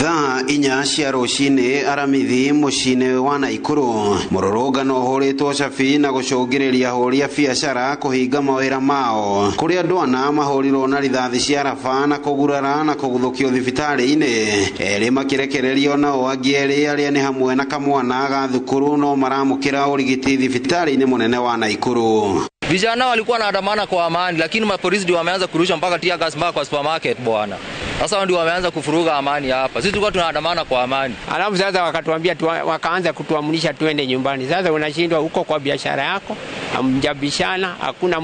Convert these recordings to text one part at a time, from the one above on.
Thaa inya cia rucini aramithi mucini wa Naikuru mururungano huritwo cabi na gucungiriria huri a biacara kuhinga mawira mao kuri andu ana mahurirwo na rithathi cia raba na kugurara na kuguthukio thibitari-ini eri makirekererio na angi eri aria ni hamwe na kamwana ga thukuru no maramukira urigiti thibitari-ini munene wa Naikuru. Vijana walikuwa wanaandamana kwa amani, lakini mapolisi ndio wameanza kurusha mpaka tear gas mpaka kwa supermarket bwana. Sasa ndio wameanza kufuruga amani hapa. Sisi tulikuwa tunaandamana kwa amani. Alafu sasa wakatuambia wakaanza kutuamrisha tuende nyumbani. Sasa unashindwa huko kwa biashara yako, hamjabishana, hakuna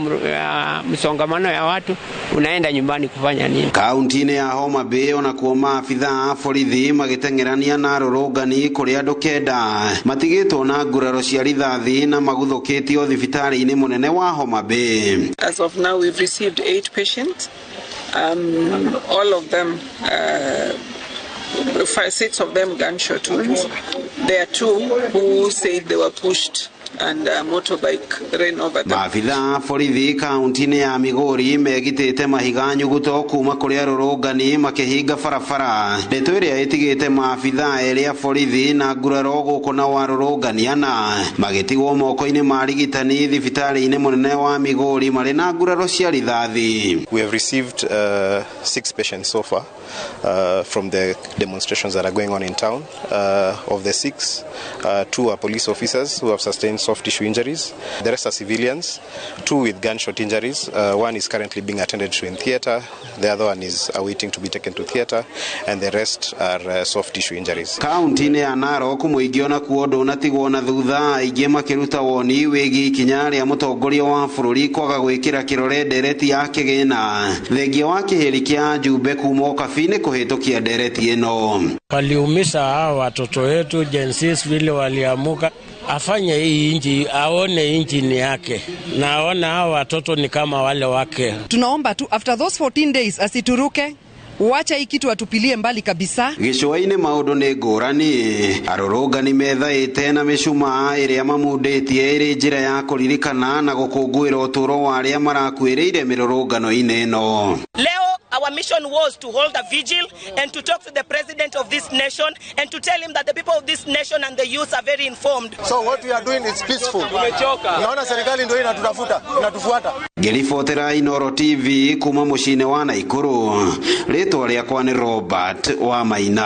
msongamano ya watu, unaenda nyumbani kufanya nini? Kaunti-ini ya Homa Bay ona kuo maabitha borithi magitengerania na arurungani kuri andu kenda matigitwo na nguraro cia rithathi na maguthukitio thibitari-ini munene wa Homa Bay. As of now, we've received 8 patients. All of them, 6 of them gunshot wounds. There are 2 who said they were pushed and a motorbike ran over them. Maabitha borithi kaunti-ini ya Migori megitite mahiga nyuguto kuma kuri arurungani makihinga barabara. Ndeto iria itigite maabitha eri a borithi na nguraro guku na warurunganiana magitigwo moko-ini ma rigitani thibitari-ini munene wa Migori mari na nguraro cia rithathi. We have received 6 patients so far from the demonstrations that are going on in town. Of the 6, 2 are police officers who have sustained soft tissue injuries. The rest are civilians, 2 with gunshot injuries. One is currently being attended to in theater. The other one is awaiting to be taken to theater, and the rest are soft tissue injuries. Kaunti-ini ya Narok muingi ona kuo ndunatigwo na thutha aingi makiruta woni wigi ikinya ria mutongoria wa bururi kwaga gwikira kirore ndereti ya kigina thengia wa kihiri kia Jumbe kuma kabine kuhitukia ndereti ino. Waliumisha hao watoto wetu jensis vile waliamuka afanye hii inji aone inji ni yake na aona hao watoto ni kama wale wake. Tunaomba tu after those 14 days asituruke, wacha hii kitu atupilie mbali kabisa. Gicua-ini maundu ni ngurani arurungani methaite na micuma iria mamunditie iri njira ya kuririkana na gukungwira uturo wa aria marakwiriire mirurungano-ini ino. Our mission was to hold a vigil and to talk to the president of this nation and to tell him that the people of this nation and the youth are very informed. So what we are doing is peaceful. Naona serikali ndio inatufuata. Ngiribotera Inooro TV kuma mucini wa Naikuru. Ritwa riakwa ni Robert wa Maina.